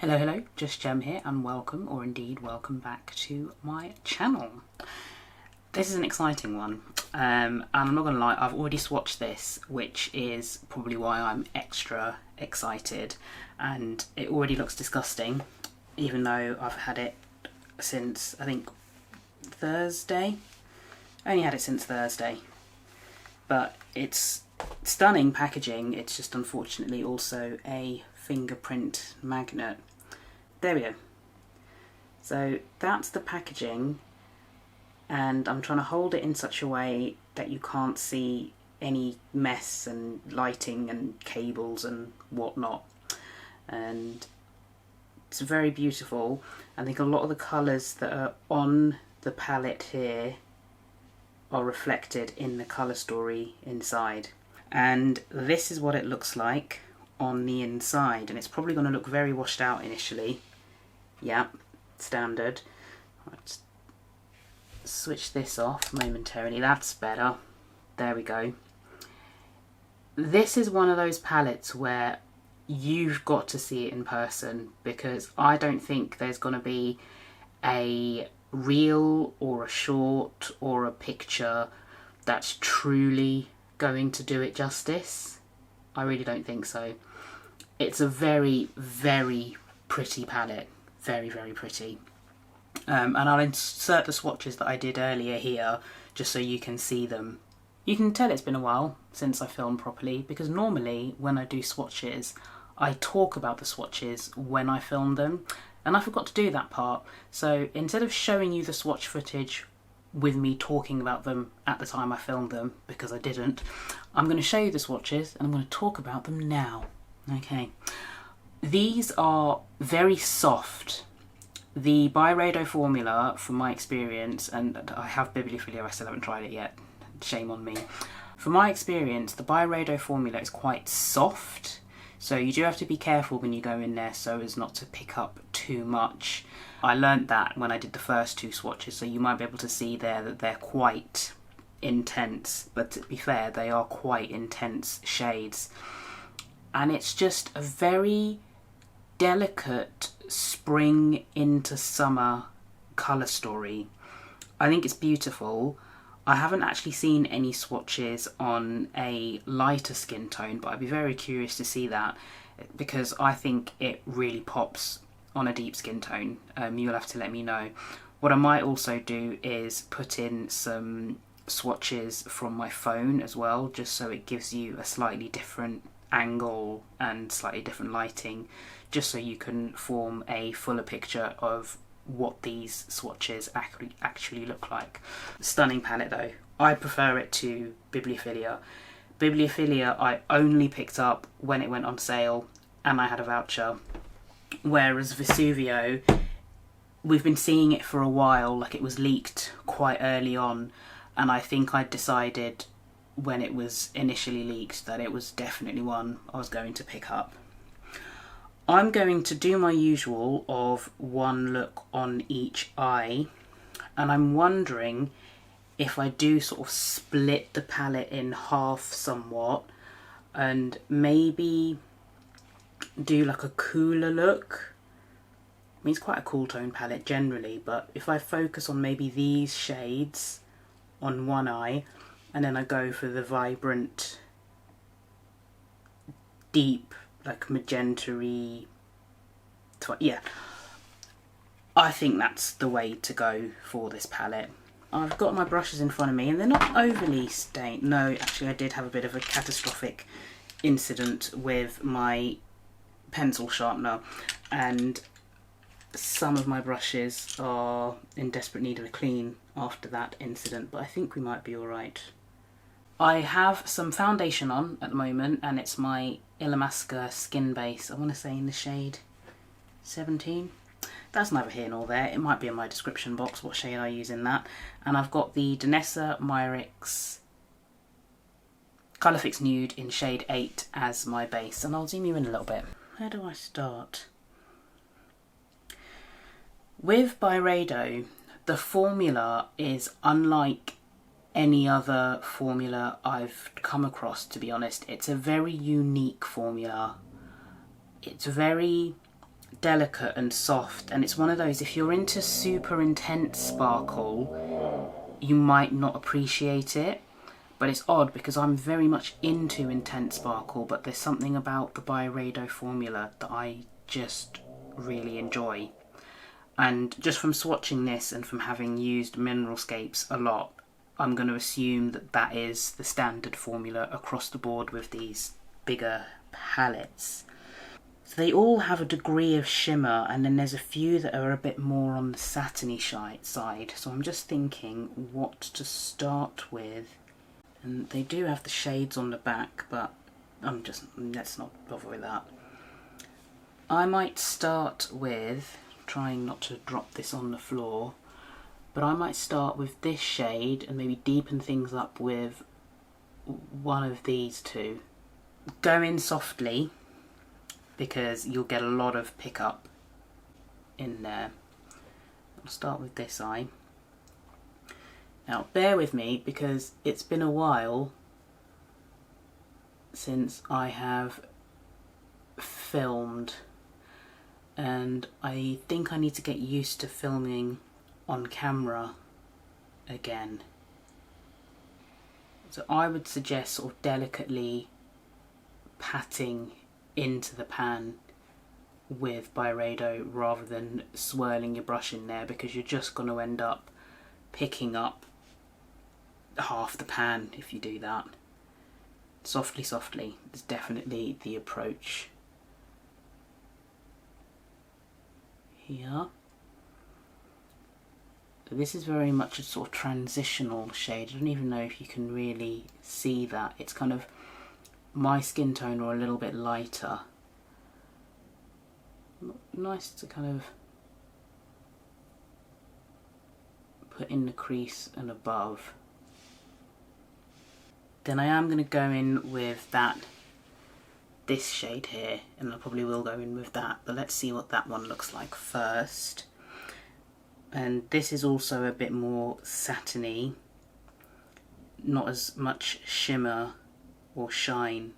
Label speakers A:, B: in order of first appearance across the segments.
A: Hello, hello, JUSTJEM here and welcome, or indeed welcome back to my channel. This is an exciting one, and I'm not going to lie, I've already swatched this, which is probably why I'm extra excited, and it already looks disgusting, even though I've had it since, I think, Thursday. I only had it since Thursday, but it's stunning packaging. It's just unfortunately also a fingerprint magnet. There we go. So that's the packaging, and I'm trying to hold it in such a way that you can't see any mess and lighting and cables and whatnot, and it's very beautiful. I think a lot of the colours that are on the palette here are reflected in the colour story inside, and this is what it looks like on the inside, and it's probably going to look very washed out initially. Yeah, standard. Let's switch this off momentarily. That's better. There we go. This is one of those palettes where you've got to see it in person, because I don't think there's going to be a reel or a short or a picture that's truly going to do it justice. I really don't think so. It's a very, very pretty palette. Very, very pretty. And I'll insert the swatches that I did earlier here, just so you can see them. You can tell it's been a while since I filmed properly, because normally when I do swatches, I talk about the swatches when I film them, and I forgot to do that part. So instead of showing you the swatch footage with me talking about them at the time I filmed them, because I didn't, I'm going to show you the swatches and I'm going to talk about them now. Okay. These are very soft. The Byredo formula, from my experience, and I have bibliophilia, I still haven't tried it yet, shame on me. From my experience, the Byredo formula is quite soft, so you do have to be careful when you go in there so as not to pick up too much. I learnt that when I did the first two swatches, so you might be able to see there that they're quite intense, but to be fair, they are quite intense shades. And it's just a very delicate spring into summer colour story. I think it's beautiful. I haven't actually seen any swatches on a lighter skin tone, but I'd be very curious to see that, because I think it really pops on a deep skin tone. You'll have to let me know. What I might also do is put in some swatches from my phone as well, just so it gives you a slightly different angle and slightly different lighting, just so you can form a fuller picture of what these swatches actually look like. Stunning palette though. I prefer it to Bibliophilia. Bibliophilia I only picked up when it went on sale and I had a voucher, whereas Vesuvio, we've been seeing it for a while, like it was leaked quite early on, and I think I decided when it was initially leaked that it was definitely one I was going to pick up. I'm going to do my usual of one look on each eye, and I'm wondering if I do sort of split the palette in half somewhat and maybe do like a cooler look. I mean, it's quite a cool tone palette generally, but if I focus on maybe these shades on one eye, and then I go for the vibrant, deep, like magenta-y, yeah, I think that's the way to go for this palette. I've got my brushes in front of me and they're not overly stained. No, actually I did have a bit of a catastrophic incident with my pencil sharpener, and some of my brushes are in desperate need of a clean after that incident, but I think we might be alright. I have some foundation on at the moment, and it's my Illamasqua Skin Base. I want to say in the shade 17. That's neither here nor there. It might be in my description box what shade I use in that. And I've got the Danessa Myricks Colour Fix Nude in shade 8 as my base. And I'll zoom you in a little bit. Where do I start? With Byredo, the formula is unlike any other formula I've come across, to be honest. It's a very unique formula. It's very delicate and soft, and it's one of those, if you're into super intense sparkle, you might not appreciate it. But it's odd because I'm very much into intense sparkle, but there's something about the Byredo formula that I just really enjoy. And just from swatching this and from having used Mineralscapes a lot, I'm going to assume that that is the standard formula across the board with these bigger palettes. So they all have a degree of shimmer, and then there's a few that are a bit more on the satiny side. So I'm just thinking what to start with. And they do have the shades on the back, but let's not bother with that. I might start with, trying not to drop this on the floor, but I might start with this shade and maybe deepen things up with one of these two. Go in softly because you'll get a lot of pickup in there. I'll start with this eye. Now bear with me because it's been a while since I have filmed, and I think I need to get used to filming on camera again. So I would suggest sort of delicately patting into the pan with Byredo rather than swirling your brush in there, because you're just going to end up picking up half the pan if you do that. Softly, softly is definitely the approach here. So this is very much a sort of transitional shade. I don't even know if you can really see that. It's kind of my skin tone or a little bit lighter. Nice to kind of put in the crease and above. Then I am going to go in with this shade here, and I probably will go in with that, but let's see what that one looks like first. And this is also a bit more satiny, not as much shimmer or shine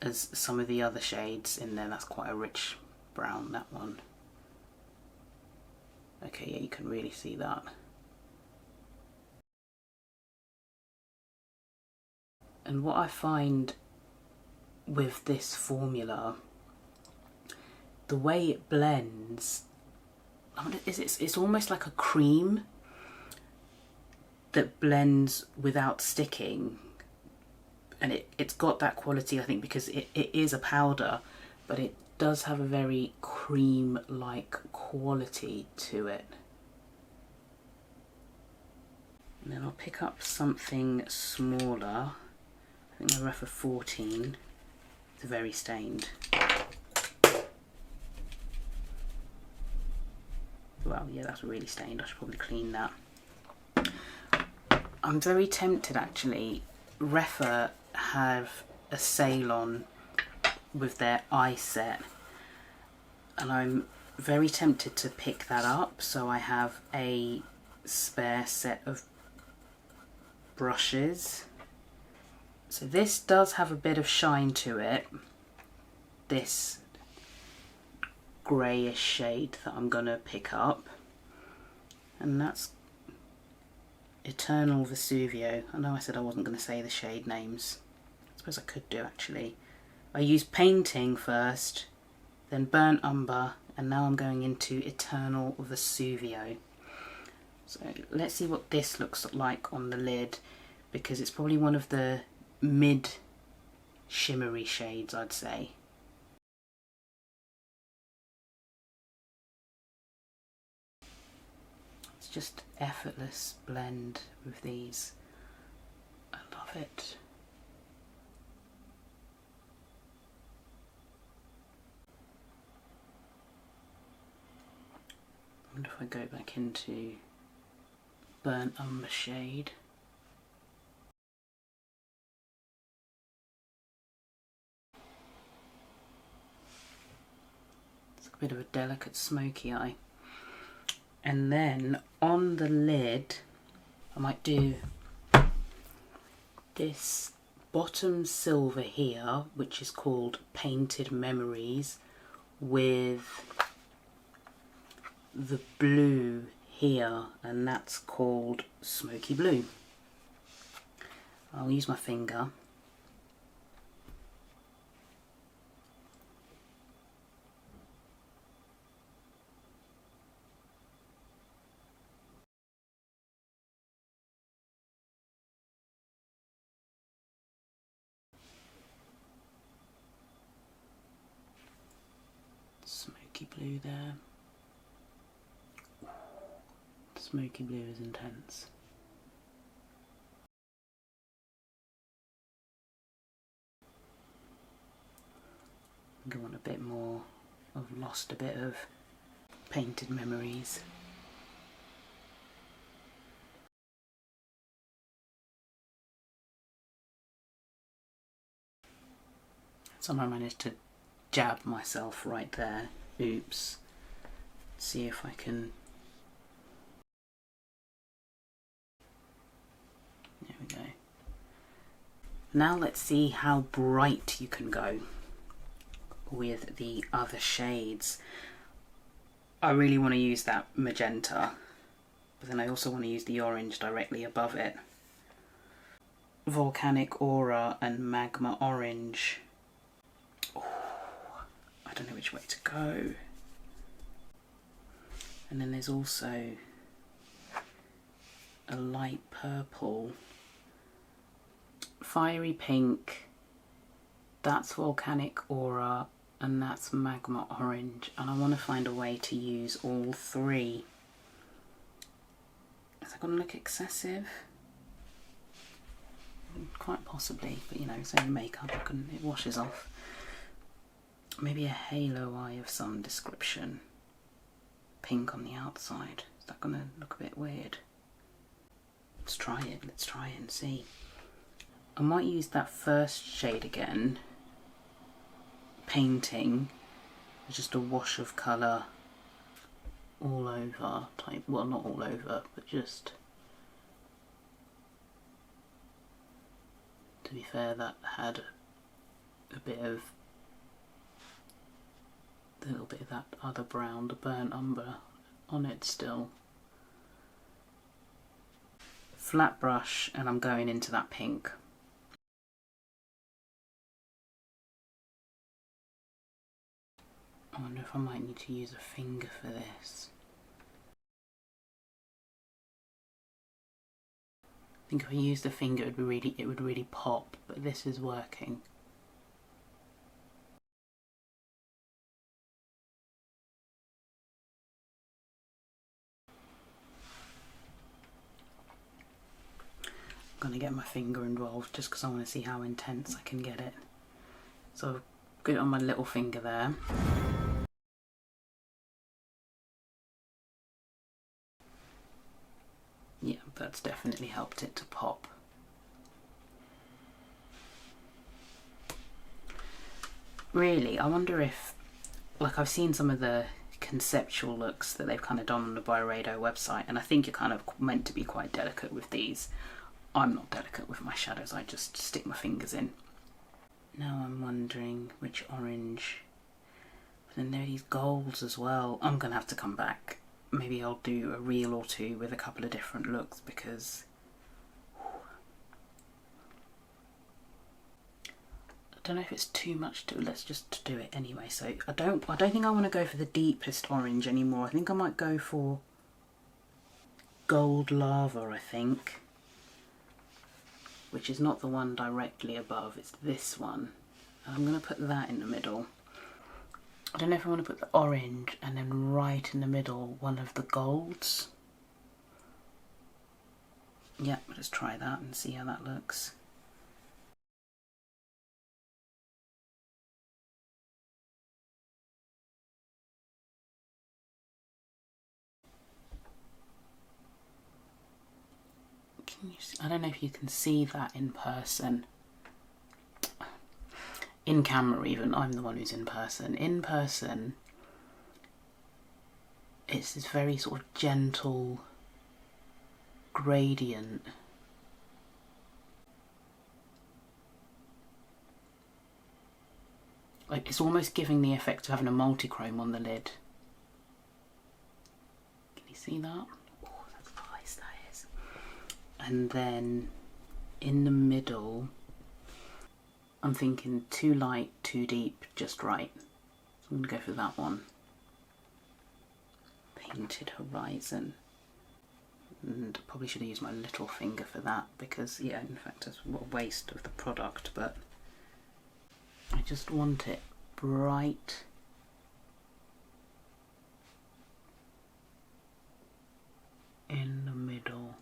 A: as some of the other shades in there. That's quite a rich brown, that one. Okay, yeah, you can really see that. And what I find with this formula, the way it blends, it's almost like a cream that blends without sticking. And it's got that quality, I think, because it is a powder, but it does have a very cream-like quality to it. And then I'll pick up something smaller. I think my Refa 14. It's very stained. Well, yeah, that's really stained. I should probably clean that. I'm very tempted, actually. Refa have a sale on with their eye set, and I'm very tempted to pick that up, so I have a spare set of brushes. So this does have a bit of shine to it, this greyish shade that I'm going to pick up, and that's Eternal Vesuvio. I know I said I wasn't going to say the shade names. I suppose I could do, actually. I used Painting first, then Burnt Umber, and now I'm going into Eternal Vesuvio. So let's see what this looks like on the lid, because it's probably one of the mid shimmery shades, I'd say. It's just effortless blend with these. I love it. I wonder if I go back into Burnt Umber shade. It's a bit of a delicate smoky eye. And then on the lid, I might do this bottom silver here, which is called Painted Memories, with the blue here, and that's called Smoky Blue. I'll use my finger. Smoky blue there. Smoky blue is intense. I think I want a bit more. I've lost a bit of painted memories. Somehow managed to jab myself right there. Oops. See if I can. There we go. Now let's see how bright you can go with the other shades. I really want to use that magenta, but then I also want to use the orange directly above it. Volcanic Aura and Magma Orange. Oh, I don't know which way to go. And then there's also a light purple. Fiery Pink. That's Volcanic Aura and that's Magma Orange. And I want to find a way to use all three. Is that going to look excessive? Quite possibly, but you know, it's only makeup, it washes off. Maybe a halo eye of some description. Pink on the outside. Is that going to look a bit weird? Let's try it and see. I might use that first shade again, painting, just a wash of colour all over, type, well not all over, but just, to be fair, that had a little bit of that other brown, the burnt umber on it still. Flat brush, and I'm going into that pink. I wonder if I might need to use a finger for this. I think if I use the finger it would really pop, but this is working. I'm going to get my finger involved just because I want to see how intense I can get it. So I've got it on my little finger there. Yeah, that's definitely helped it to pop. Really, I wonder if, like, I've seen some of the conceptual looks that they've kind of done on the Byredo website, and I think you're kind of meant to be quite delicate with these. I'm not delicate with my shadows, I just stick my fingers in. Now I'm wondering which orange, but then there are these golds as well. I'm gonna have to come back. Maybe I'll do a reel or two with a couple of different looks because I don't know if it's too much to, let's just do it anyway. So I don't think I want to go for the deepest orange anymore. I think I might go for Gold Lava, I think. Which is not the one directly above, it's this one. And I'm going to put that in the middle. I don't know if I want to put the orange and then right in the middle one of the golds. Yeah, let's try that and see how that looks. Can you see? I don't know if you can see that in person. In camera even, I'm the one who's in person. In person, it's this very sort of gentle gradient. Like, it's almost giving the effect of having a multi-chrome on the lid. Can you see that? Oh, that's nice, that is. And then in the middle, I'm thinking too light, too deep, just right. So I'm going to go for that one. Painted Horizon. And I probably should have used my little finger for that because, yeah, in fact, it's a waste of the product, but I just want it bright. In the middle.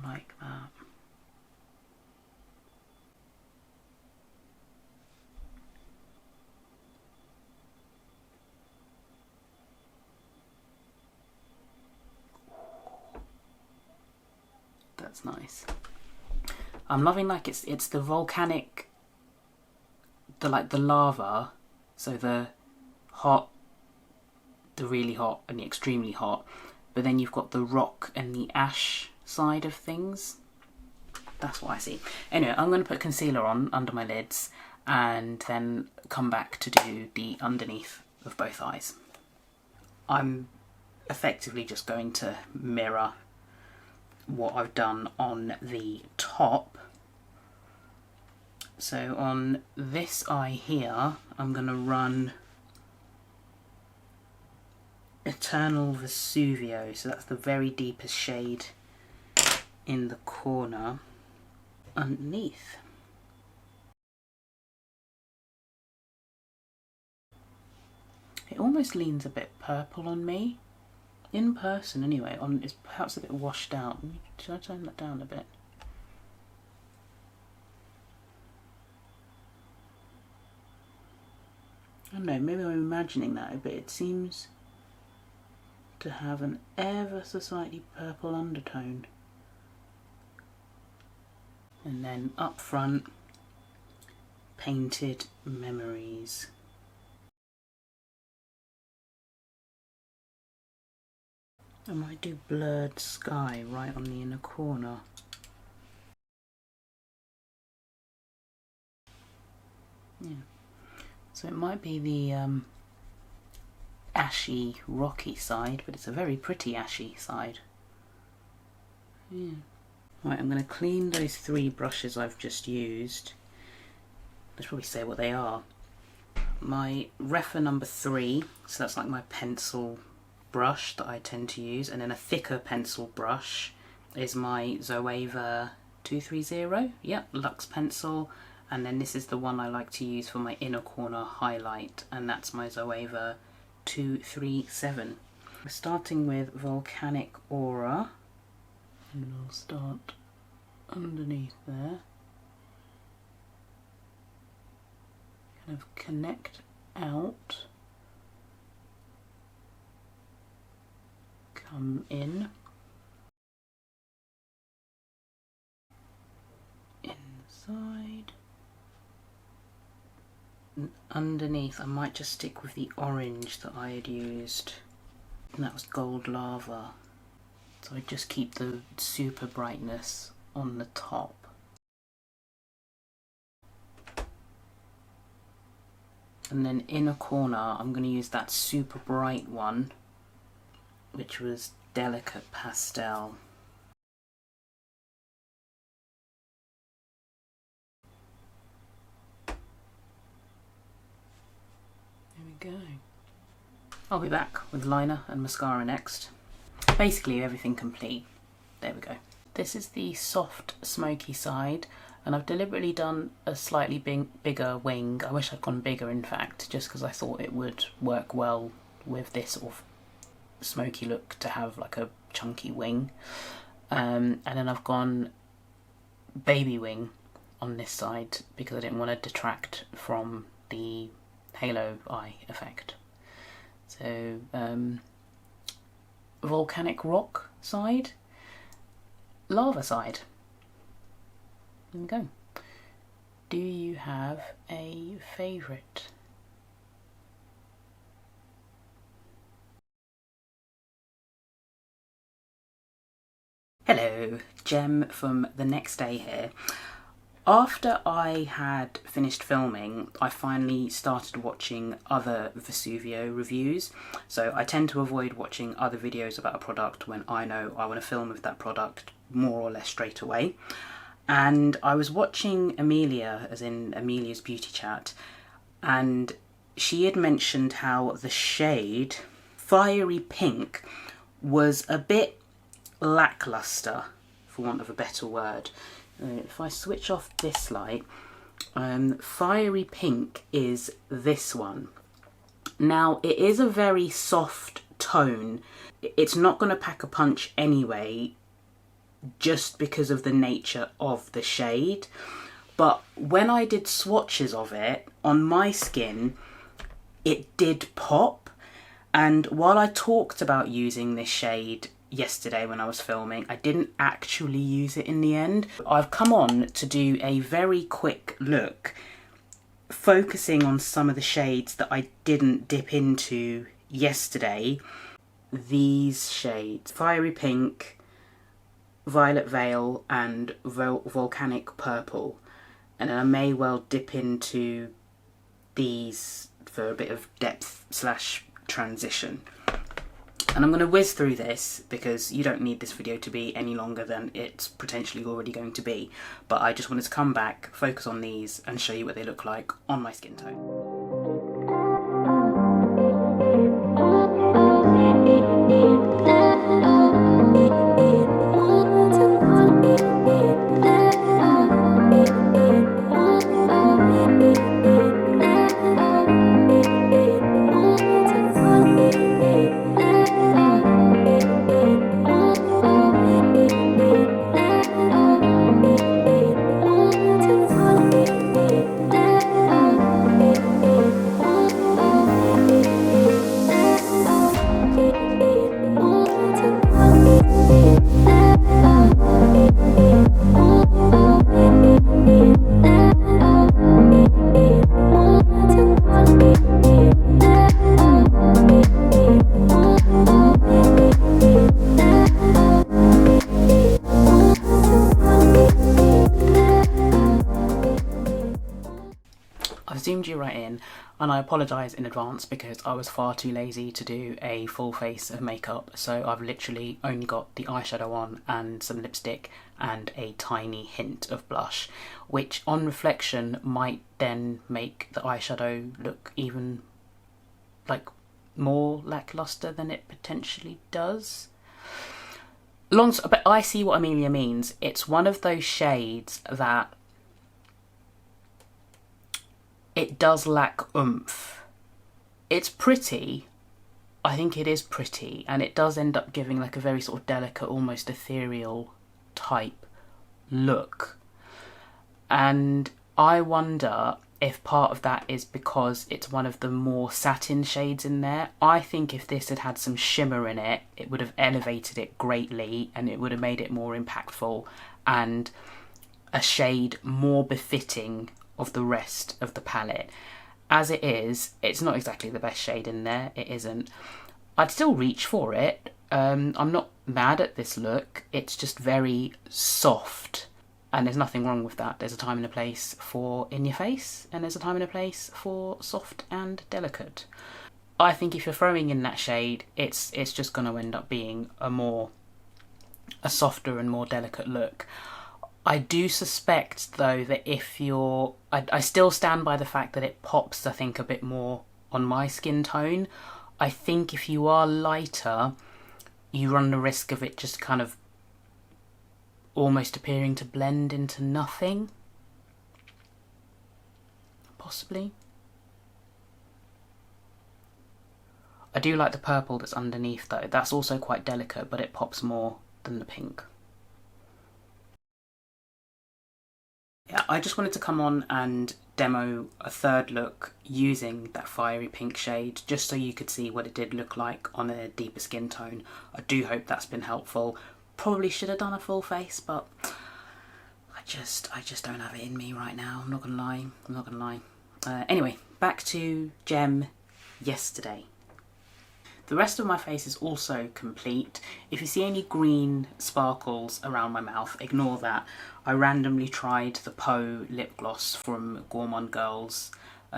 A: Like that. That's nice. I'm loving, like, it's the volcanic, the lava, so the hot, the really hot and the extremely hot, but then you've got the rock and the ash side of things. That's what I see. Anyway, I'm going to put concealer on under my lids and then come back to do the underneath of both eyes. I'm effectively just going to mirror what I've done on the top. So on this eye here, I'm going to run Eternal Vesuvio, so that's the very deepest shade in the corner underneath. It almost leans a bit purple on me. In person anyway, it's perhaps a bit washed out. Should I turn that down a bit? I don't know, maybe I'm imagining that a bit. It seems to have an ever so slightly purple undertone. And then up front, Painted Memories. I might do Blurred Sky right on the inner corner. Yeah. So it might be the ashy, rocky side, but it's a very pretty ashy side. Yeah. Right, I'm going to clean those 3 brushes I've just used. Let's probably say what they are. My Refa number 3, so that's like my pencil brush that I tend to use, and then a thicker pencil brush is my Zoeva 230, yep, Luxe pencil, and then this is the one I like to use for my inner corner highlight, and that's my Zoeva 237. We're starting with Volcanic Aura, and we'll start underneath there. Kind of connect out. Come in, inside, and underneath I might just stick with the orange that I had used, and that was Gold Lava, so I just keep the super brightness on the top. And then inner corner I'm going to use that super bright one, which was Delicate Pastel. There we go. I'll be back with liner and mascara next. Basically everything complete. There we go. This is the soft smoky side, and I've deliberately done a slightly bigger wing. I wish I'd gone bigger, in fact, just because I thought it would work well with this sort of smoky look to have like a chunky wing. And then I've gone baby wing on this side because I didn't want to detract from the halo eye effect. So volcanic rock side, lava side. There we go. Do you have a favourite? Hello, Jem from the next day here. After I had finished filming, I finally started watching other Vesuvio reviews. So I tend to avoid watching other videos about a product when I know I want to film with that product more or less straight away. And I was watching Amelia, as in Amelia's Beauty Chat, and she had mentioned how the shade Fiery Pink was a bit lackluster, for want of a better word. If I switch off this light, Fiery Pink is this one. Now, it is a very soft tone. It's not going to pack a punch anyway, just because of the nature of the shade. But when I did swatches of it on my skin, it did pop. And while I talked about using this shade yesterday when I was filming, I didn't actually use it in the end. I've come on to do a very quick look, focusing on some of the shades that I didn't dip into yesterday. These shades, Fiery Pink, Violet Veil and Volcanic Purple. And I may well dip into these for a bit of depth slash transition. And I'm going to whiz through this because you don't need this video to be any longer than it's potentially already going to be. But I just wanted to come back, focus on these and show you what they look like on my skin tone. Zoomed you right in, and I apologise in advance because I was far too lazy to do a full face of makeup, so I've literally only got the eyeshadow on and some lipstick and a tiny hint of blush, which on reflection might then make the eyeshadow look even like more lackluster than it potentially does. But I see what Amelia means. It's one of those shades that it does lack oomph. It's pretty, I think it is pretty, and it does end up giving like a very sort of delicate, almost ethereal type look. And I wonder if part of that is because it's one of the more satin shades in there. I think if this had had some shimmer in it, it would have elevated it greatly and it would have made it more impactful and a shade more befitting of the rest of the palette. As it is, it's not exactly the best shade in there, it isn't. I'd still reach for it. I'm not mad at this look, it's just very soft. And there's nothing wrong with that. There's a time and a place for in your face, and there's a time and a place for soft and delicate. I think if you're throwing in that shade, it's just going to end up being a softer and more delicate look. I do suspect, though, that if you're... I still stand by the fact that it pops, I think, a bit more on my skin tone. I think if you are lighter, you run the risk of it just kind of almost appearing to blend into nothing. Possibly. I do like the purple that's underneath, though. That's also quite delicate, but it pops more than the pink. Yeah, I just wanted to come on and demo a third look using that fiery pink shade, just so you could see what it did look like on a deeper skin tone. I do hope that's been helpful. Probably should have done a full face, but I just don't have it in me right now. I'm not gonna lie. Anyway, back to Jem yesterday. The rest of my face is also complete. If you see any green sparkles around my mouth, ignore that. I randomly tried the Poe lip gloss from Gourmand Girls.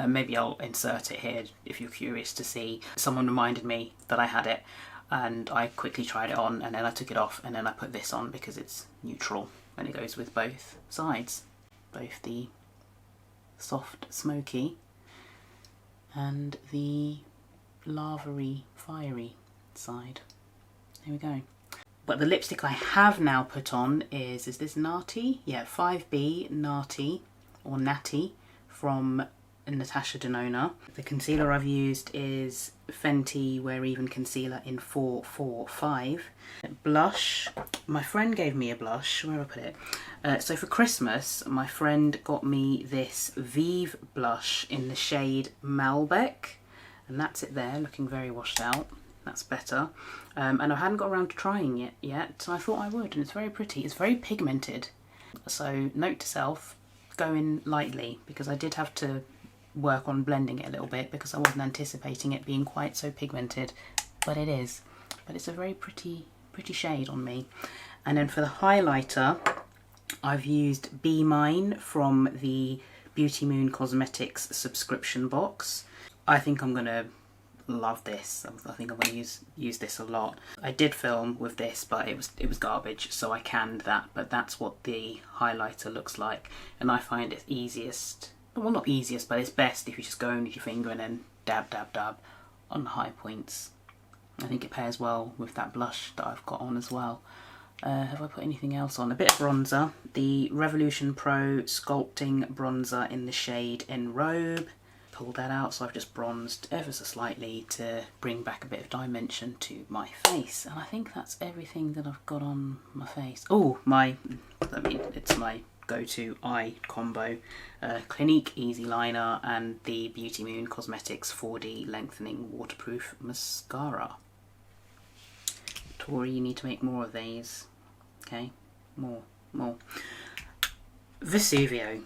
A: Maybe I'll insert it here if you're curious to see. Someone reminded me that I had it and I quickly tried it on, and then I took it off, and then I put this on because it's neutral and it goes with both sides. Both the soft smoky and the lavary fiery side. There we go. But the lipstick I have now put on is this Natty? Yeah, 5B Natty or Natty from Natasha Denona. The concealer I've used is Fenty Wear Even Concealer in 445. Blush, my friend gave me a blush, where have I put it? So for Christmas, my friend got me this Vive blush in the shade Malbec, and that's it there, looking very washed out. That's better. And I hadn't got around to trying it yet, so I thought I would, and it's very pretty. It's very pigmented. So note to self, go in lightly, because I did have to work on blending it a little bit because I wasn't anticipating it being quite so pigmented, but it is. But it's a very pretty shade on me. And then for the highlighter, I've used Be Mine from the Beauty Moon Cosmetics subscription box. I think I'm gonna love this. I think I'm gonna use this a lot. I did film with this, but it was garbage, so I canned that. But that's what the highlighter looks like, and I find it easiest. Well, not easiest, but it's best if you just go in with your finger and then dab, dab, dab on the high points. I think it pairs well with that blush that I've got on as well. Have I put anything else on? A bit of bronzer. The Revolution Pro Sculpting Bronzer in the shade Enrobe. Pulled that out, so I've just bronzed ever so slightly to bring back a bit of dimension to my face. And I think that's everything that I've got on my face. Oh, it's my go-to eye combo. Clinique Easy Liner and the Beauty Moon Cosmetics 4D Lengthening Waterproof Mascara. Tori, you need to make more of these. Okay, more. Vesuvio.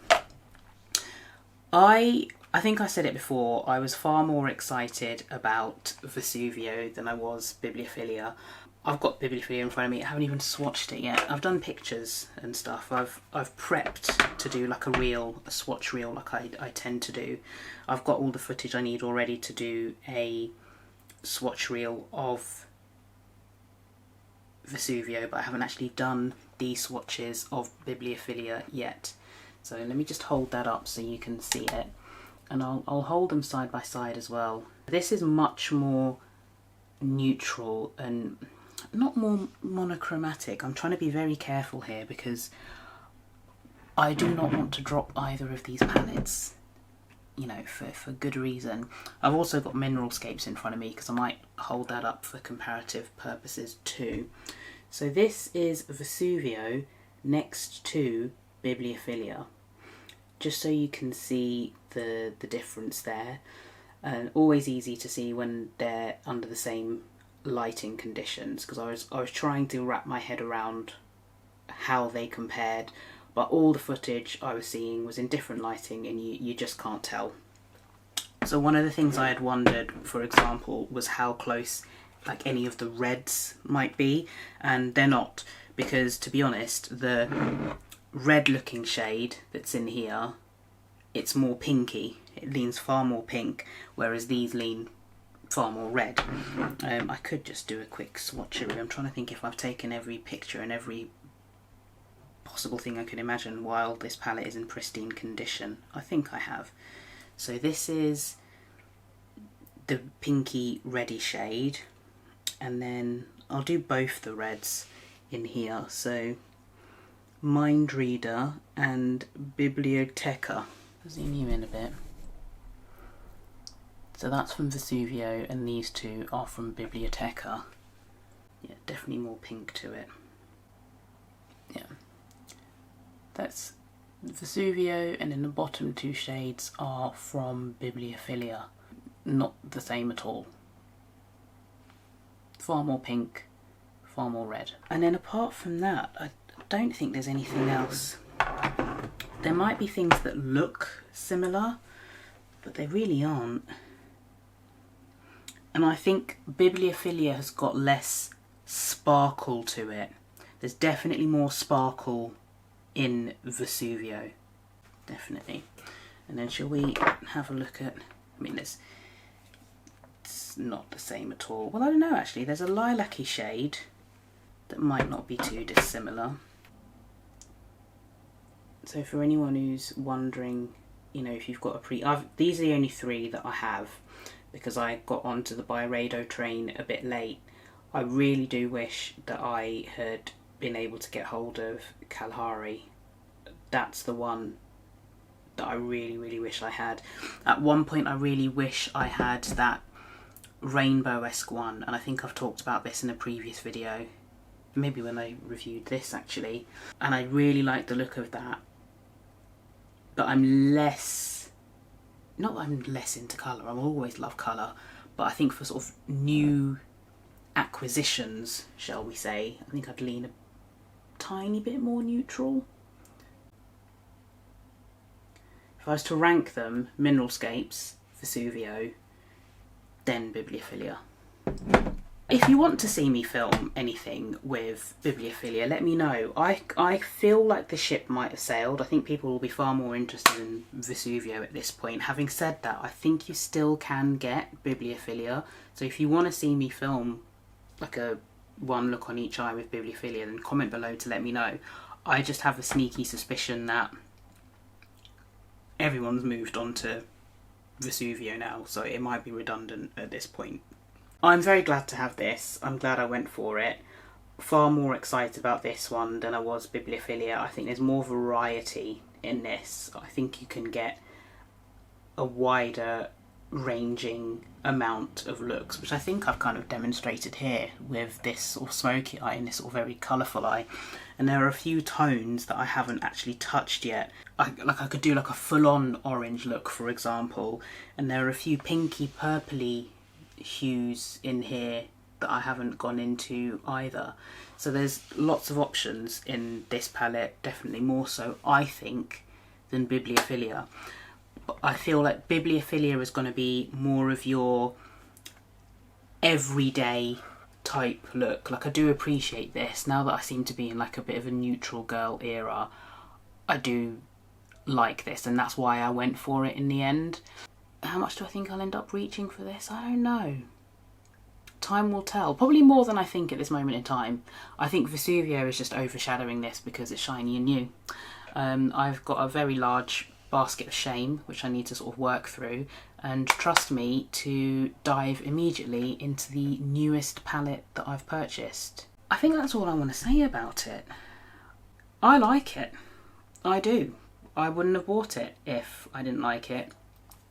A: I think I said it before, I was far more excited about Vesuvio than I was Bibliophilia. I've got Bibliophilia in front of me. I haven't even swatched it yet. I've done pictures and stuff. I've prepped to do like a swatch reel like I tend to do. I've got all the footage I need already to do a swatch reel of Vesuvio, but I haven't actually done the swatches of Bibliophilia yet. So let me just hold that up so you can see it. And I'll hold them side by side as well. This is much more neutral and not more monochromatic. I'm trying to be very careful here because I do not want to drop either of these palettes, you know, for good reason. I've also got Mineralscapes in front of me because I might hold that up for comparative purposes too. So this is Vesuvio next to Bibliophilia, just so you can see the difference there. And always easy to see when they're under the same lighting conditions, because I was trying to wrap my head around how they compared, but all the footage I was seeing was in different lighting and you just can't tell. So one of the things I had wondered, for example, was how close like any of the reds might be, and they're not, because to be honest, the red looking shade that's in here, it's more pinky. It leans far more pink, whereas these lean far more red. I could just do a quick swatchery. I'm trying to think if I've taken every picture and every possible thing I could imagine while this palette is in pristine condition. I think I have. So this is the pinky reddy shade, and then I'll do both the reds in here. So Mind Reader and Biblioteca. I'll zoom you in a bit. So that's from Vesuvio and these two are from Biblioteca. Yeah, definitely more pink to it. Yeah. That's Vesuvio, and then the bottom two shades are from Bibliophilia. Not the same at all. Far more pink, far more red. And then apart from that, I don't think there's anything else. There might be things that look similar, but they really aren't. And I think Bibliophilia has got less sparkle to it. There's definitely more sparkle in Vesuvio. Definitely. And then shall we have a look at, I mean, it's not the same at all. Well, I don't know actually. There's a lilac-y shade that might not be too dissimilar. So for anyone who's wondering, you know, if you've got a these are the only 3 that I have because I got onto the Byredo train a bit late. I really do wish that I had been able to get hold of Kalahari. That's the one that I really, really wish I had. At one point I really wish I had that rainbow-esque one, and I think I've talked about this in a previous video, maybe when I reviewed this actually, and I really like the look of that, but I'm less, not that I'm less into colour, I always love colour, but I think for sort of new acquisitions, shall we say, I think I'd lean a tiny bit more neutral. If I was to rank them, Mineralscapes, Vesuvio, then Bibliophilia. If you want to see me film anything with Bibliophilia, let me know. I feel like the ship might have sailed. I think people will be far more interested in Vesuvio at this point. Having said that, I think you still can get Bibliophilia. So if you want to see me film like a one look on each eye with Bibliophilia, then comment below to let me know. I just have a sneaky suspicion that everyone's moved on to Vesuvio now, so it might be redundant at this point. I'm very glad to have this. I'm glad I went for it. Far more excited about this one than I was Bibliophilia. I think there's more variety in this. I think you can get a wider ranging amount of looks, which I think I've kind of demonstrated here with this sort of smoky eye and this sort of very colourful eye. And there are a few tones that I haven't actually touched yet. I could do like a full-on orange look, for example, and there are a few pinky purpley hues in here that I haven't gone into either. So there's lots of options in this palette, definitely more so, I think, than Bibliophilia. But I feel like Bibliophilia is going to be more of your everyday type look. Like, I do appreciate this now that I seem to be in like a bit of a neutral girl era. I do like this, and that's why I went for it in the end. How much do I think I'll end up reaching for this? I don't know. Time will tell. Probably more than I think at this moment in time. I think Vesuvio is just overshadowing this because it's shiny and new. I've got a very large basket of shame which I need to sort of work through, and trust me to dive immediately into the newest palette that I've purchased. I think that's all I want to say about it. I like it. I do. I wouldn't have bought it if I didn't like it.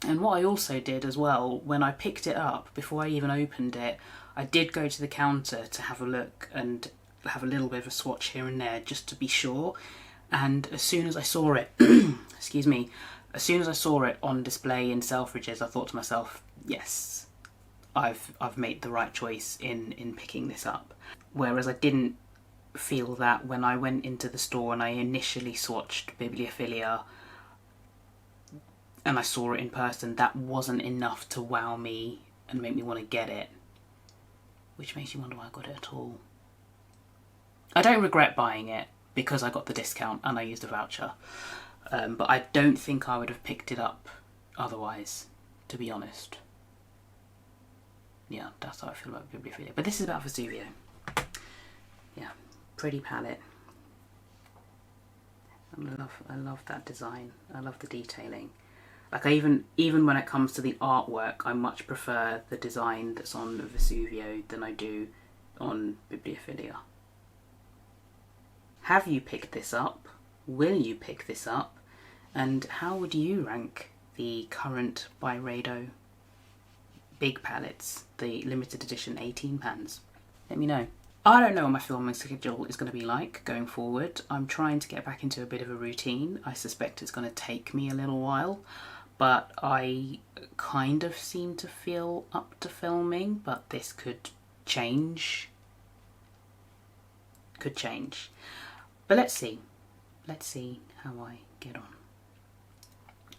A: And what I also did as well, when I picked it up, before I even opened it, I did go to the counter to have a look and have a little bit of a swatch here and there just to be sure. And as soon as I saw it, excuse me, as soon as I saw it on display in Selfridges, I thought to myself, yes, I've made the right choice in picking this up. Whereas I didn't feel that when I went into the store and I initially swatched Bibliophilia and I saw it in person, that wasn't enough to wow me and make me want to get it. Which makes you wonder why I got it at all. I don't regret buying it because I got the discount and I used a voucher. But I don't think I would have picked it up otherwise, to be honest. Yeah, that's how I feel about Bibliophilia. But this is about Vesuvio. Yeah, pretty palette. I love that design. I love the detailing. Like, even when it comes to the artwork, I much prefer the design that's on Vesuvio than I do on Bibliophilia. Have you picked this up? Will you pick this up? And how would you rank the current Byredo big palettes, the limited edition 18 pans? Let me know. I don't know what my filming schedule is going to be like going forward. I'm trying to get back into a bit of a routine. I suspect it's going to take me a little while, but I kind of seem to feel up to filming, but this could change. Could change. But let's see. Let's see how I get on.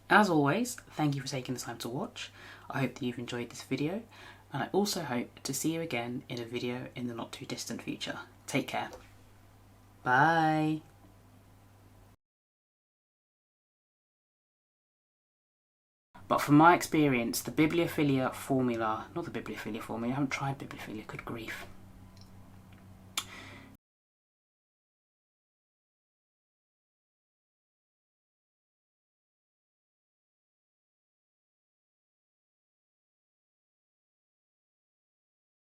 A: As always, thank you for taking the time to watch. I hope that you've enjoyed this video. and I also hope to see you again in a video in the not too distant future. Take care. Bye. But from my experience, the bibliophilia formula, not the bibliophilia formula, I haven't tried bibliophilia, good grief.